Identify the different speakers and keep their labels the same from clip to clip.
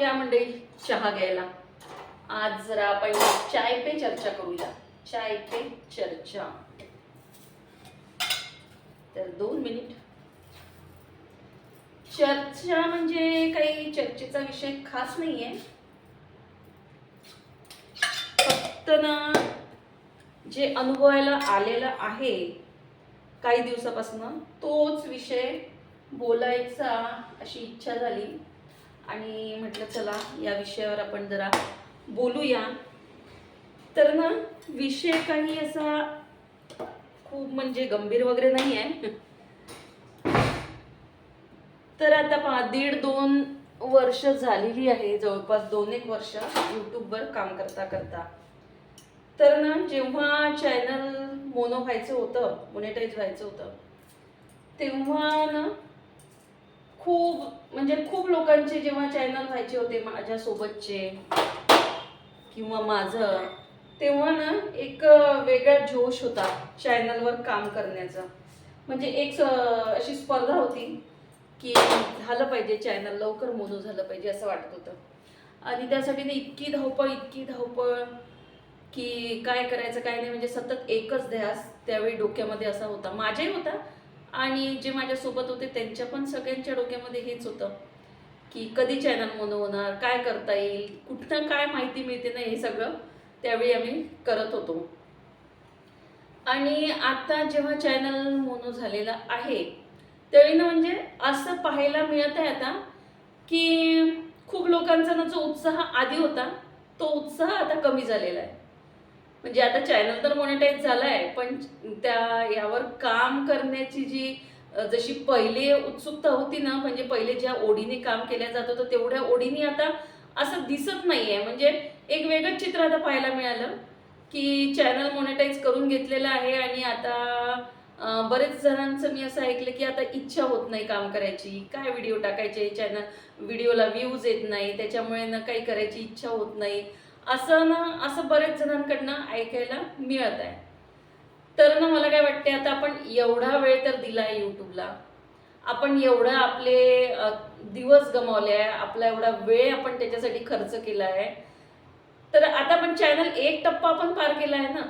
Speaker 1: या मंडळी चहा घ्यायला. आज जरा आपण चाय पे चर्चा करूया. चाय पे चर्चा. तर 2 मिनिट. चर्चा म्हणजे काही चर्चेचा विषय खास नाहीये, फक्त ना जे अनुभवायला आलेला आहे काही दिवसापासून तोच विषय बोलायचा अशी इच्छा झाली आणि म्हटलं चला या विषयावर आपण जरा बोलूया. तर ना विषय काही असा खूप म्हणजे गंभीर वगैरे नाही आहे. तर आता 1.5-2 वर्ष झालेली आहे, जवळपास 2-1 वर्ष यूट्यूबवर काम करता करता. तर ना जेव्हा चॅनल मोनो व्हायचं होतं, मोनेटाईज व्हायचं होतं, तेव्हा ना खूप लोकांचे जेव्हा चॅनल व्हायचे होते माझ्यासोबतचे किंवा माझं, तेव्हा ना एक वेगळा जोश होता चॅनलवर काम करण्याचा. म्हणजे एक अशी स्पर्धा होती की झालं पाहिजे, चॅनल लवकर मोनो झालं पाहिजे असं वाटत होतं. आणि त्यासाठी ना इतकी धावपळ की काय करायचं काय नाही, म्हणजे सतत एकच ध्यास त्यावेळी डोक्यामध्ये असा होता. माझाही होता आणि जे माझ्यासोबत होते त्यांच्या पण सगळ्यांच्या डोक्यामध्ये हेच होतं की कधी चॅनल मोनो होणार, काय करता येईल, कुठनं काय माहिती मिळते ना, हे सगळं त्यावेळी आम्ही करत होतो. आणि आता जेव्हा चॅनल मोनो झालेला आहे त्यावेळी ना म्हणजे असं पाहायला मिळत आहे आता की खूप लोकांचा ना जो उत्साह आधी होता तो उत्साह आता कमी झालेला आहे. म्हणजे आता चॅनल तर मोनेटाईज झालाय, पण त्या यावर काम करण्याची जी जशी पहिले उत्सुकता होती ना, म्हणजे पहिले ज्या ओढीने काम केलं जात होतं तेवढ्या ओढीने आता असं दिसत नाहीये. म्हणजे एक वेगळंच चित्र आता पाहायला मिळालं की चॅनल मोनेटाईज करून घेतलेलं आहे आणि आता बरेच जणांचं मी असं ऐकलं की आता इच्छा होत नाही काम करायची, काय व्हिडिओ टाकायचे, चॅनल व्हिडिओला व्ह्यूज येत नाही त्याच्यामुळे ना काही करायची इच्छा होत नाही, असं बरेच जणांकडनं ऐकायला मिळत आहे. तर ना मला काय वाटते, आता आपण एवढा वेळ तर दिला आहे यूट्यूबला, आपण एवढा आपले दिवस गमावले आहे, आपला एवढा वेळ आपण त्याच्यासाठी खर्च केला आहे, तर आता आपण चॅनल एक टप्पा आपण पार केला आहे ना,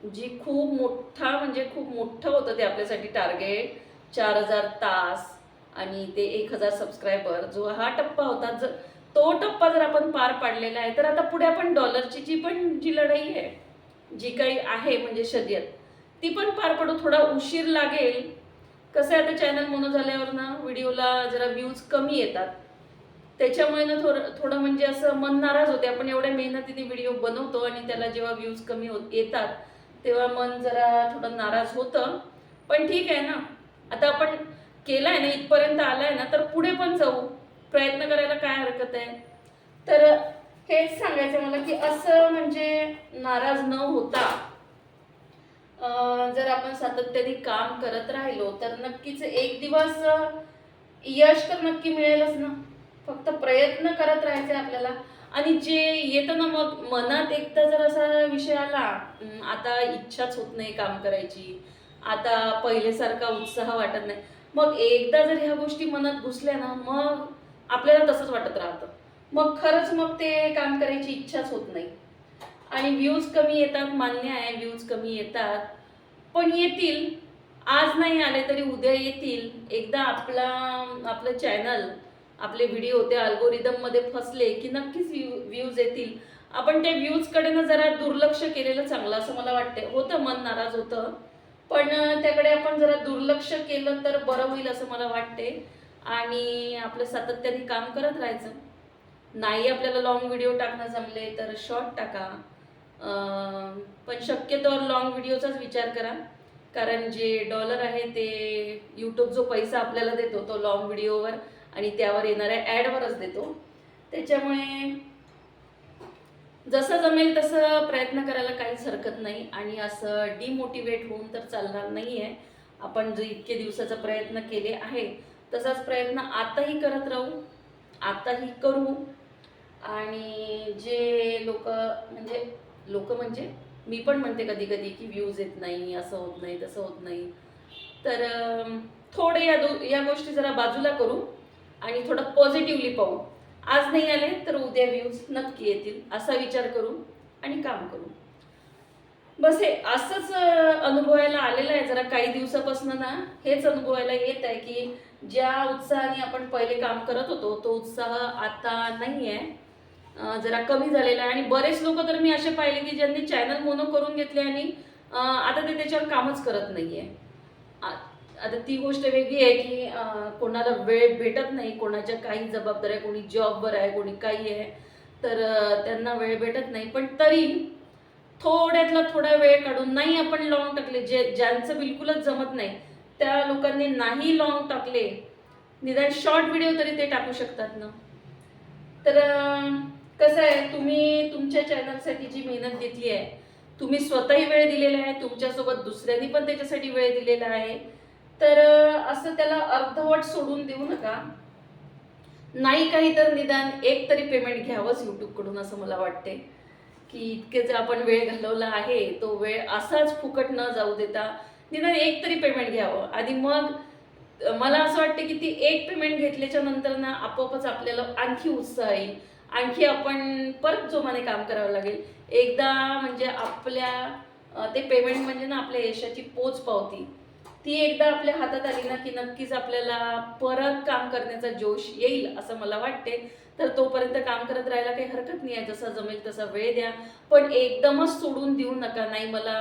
Speaker 1: जी खूप मोठा म्हणजे खूप मोठं होतं ते आपल्यासाठी टार्गेट, 4000 तास आणि ते 1000 सबस्क्रायबर, जो हा टप्पा होता, जर तो टप्पा जर आपण पार पाडलेला आहे तर आता पुढे आपण डॉलरची जी लढाई आहे, जी काही आहे म्हणजे शर्यत, ती पण पार पडू. थोडा उशीर लागेल. कसं आहे, आता चॅनल मोनो झाल्यावर ना व्हिडिओला जरा व्ह्यूज कमी येतात, त्याच्यामुळे ना थोडं म्हणजे असं मन नाराज होते. आपण एवढ्या मेहनतीने व्हिडिओ बनवतो आणि त्याला जेव्हा व्ह्यूज कमी येतात तेव्हा मन जरा थोडं नाराज होतं. पण ठीक आहे ना, आता आपण केलाय ना, इथपर्यंत आलाय ना, तर पुढे पण जाऊ, प्रयत्न करायला काय हरकत आहे. तर हेच सांगायचं मला की असं म्हणजे नाराज न होता जर आपण सातत्याने काम करत राहिलो तर नक्कीच एक दिवस यश तर नक्की मिळेलच ना. फक्त प्रयत्न करत राहायचे आपल्याला. आणि जे येतं ना, मग मनात एकदा जर असा विषय आला, आता इच्छाच होत नाही काम करायची, आता पहिल्यासारखा उत्साह वाटत नाही, मग एकदा जर ह्या गोष्टी मनात घुसल्या ना, मग आपल्याला तसंच वाटत राहतं. मग खरंच मग ते काम करायची इच्छाच होत नाही. आणि व्ह्यूज कमी येतात, मान्य आहे, व्ह्यूज कमी येतात, पण येतील. आज नाही आले तरी उद्या येतील. एकदा आपलं चॅनल, आपले व्हिडिओ त्या अल्गोरिदममध्ये फसले की नक्कीच व्ह्यूज येतील. आपण त्या व्ह्यूजकडे ना जरा दुर्लक्ष केलेलं चांगलं असं मला वाटते. होतं मन नाराज होतं, पण त्याकडे आपण जरा दुर्लक्ष केलं तर बरं होईल असं मला वाटते. आणि आपलं सातत्याने काम करत राहायचं. नाही आपल्याला लॉंग व्हिडिओ टाकणं जमले तर शॉर्ट टाका, पण शक्यतोवर लॉंग व्हिडिओचाच विचार करा, कारण जे डॉलर आहे ते यूट्यूब जो पैसा आपल्याला देतो तो लॉंग व्हिडिओवर आणि त्यावर येणाऱ्या ॲडवरच देतो. त्याच्यामुळे जसं जमेल तसं प्रयत्न करायला काहीच हरकत नाही. आणि असं डिमोटिवेट होऊन तर चालणार नाही आहे. आपण जे इतके दिवसाचा प्रयत्न केले आहे तसाच प्रयत्न आताही करत राहू, आताही करू. आणि जे लोक म्हणजे मी पण म्हणते कधी कधी की व्ह्यूज येत नाही, असं होत नाही, तसं होत नाही, तर थोडे या गोष्टी जरा बाजूला करू आणि थोडं पॉझिटिव्हली पाहू. आज नाही आले तर उद्या व्ह्यूज नक्की येतील असा विचार करू आणि काम करू. बस हे असंच अनुभवायला आलेलं आहे. जरा काही दिवसापासून ना हेच अनुभवायला येत आहे की ज्या उत्साहाने आपण पहिले काम करत होतो तो उत्साह आता नाही आहे, जरा कमी झालेला आहे. आणि बरेच लोक तर मी असे पाहिले की ज्यांनी चॅनल मोनो करून घेतले आणि आता ते त्याच्यावर कामच करत नाहीये. आता ती गोष्ट वेगळी आहे की कोणाला वेळ भेटत नाही, कोणाच्या काही जबाबदाऱ्या, कोणी जॉबवर आहे, कोणी काही आहे, तर त्यांना वेळ भेटत नाही. पण तरी थोड्यातला थोडा वेळ काढून नाही आपण लॉंग टाकले, ज्यांचं बिलकुलच जमत नाही त्या लोकांनी नाही लॉंग टाकले, निदान शॉर्ट व्हिडिओ तरी ते टाकू शकतात ना. तर कसं आहे, तुम्ही तुमच्या चॅनलसाठी जी मेहनत घेतली आहे, तुम्ही स्वतःही वेळ दिलेला आहे, तुमच्यासोबत दुसऱ्यांनी पण त्याच्यासाठी वेळ दिलेला आहे. तर असं त्याला अर्धवट सोडून देऊ नका. नाही काही तर निदान एक तरी पेमेंट घ्यावंच यूट्यूबकडून असं मला वाटते. की इतके जे आपण वेळ घालवला आहे तो वेळ असाच फुकट न जाऊ देता निदान एक तरी पेमेंट घ्यावं. आणि मग मला असं वाटतं की ती एक पेमेंट घेतल्याच्या नंतर ना आपोआपच आपल्याला आणखी उत्साह येईल, आणखी आपण परत जोमाने काम करावं लागेल. एकदा म्हणजे आपल्या ते पेमेंट म्हणजे ना आपल्या यशाची पोच पावती, ती एकदा आपल्या हातात आली ना की नक्कीच आपल्याला परत काम करण्याचा जोश येईल असं मला वाटते. तर तोपर्यंत काम करत राहायला काही हरकत नाही आहे. जसा जमेल तसा वेळ द्या, पण एकदमच सोडून देऊ नका. नाही मला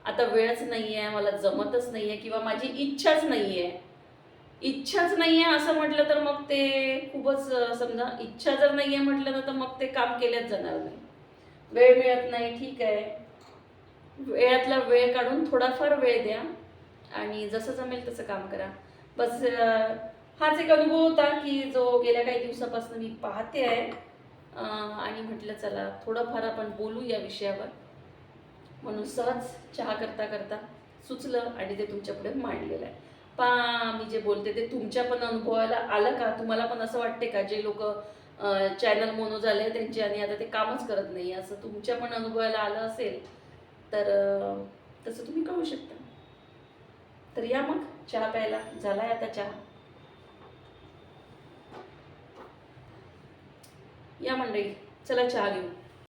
Speaker 1: आता वेळच नाही आहे, मला जमतच नाही आहे किंवा माझी इच्छाच नाही आहे. इच्छाच नाही आहे असं म्हटलं तर मग ते खूपच समजा इच्छा जर नाही आहे म्हटलं ना तर मग ते काम केल्याच जाणार नाही. वेळ मिळत नाही ठीक आहे, वेळातला वेळ काढून थोडाफार वेळ द्या आणि जसं जमेल तसं काम करा. बस हाच एक अनुभव होता की जो गेल्या काही दिवसापासून मी पाहते आहे, आणि म्हटलं चला थोडंफार आपण बोलू या विषयावर. म्हणून सहज चहा करता करता सुचलं आणि ते तुमच्या पुढे मांडलेलं आहे. मी जे बोलते ते तुमच्या पण अनुभवाला आलं का? तुम्हाला पण असं वाटते का जे लोक चॅनल मोनो झाले त्यांचे आणि आता ते कामच करत नाही, असं तुमच्या पण अनुभवाला आलं असेल तर तसं तुम्ही कळू शकता. तर या मग चहा प्यायला. झालाय आता चहा. या मंडळी, चला चहा घेऊ.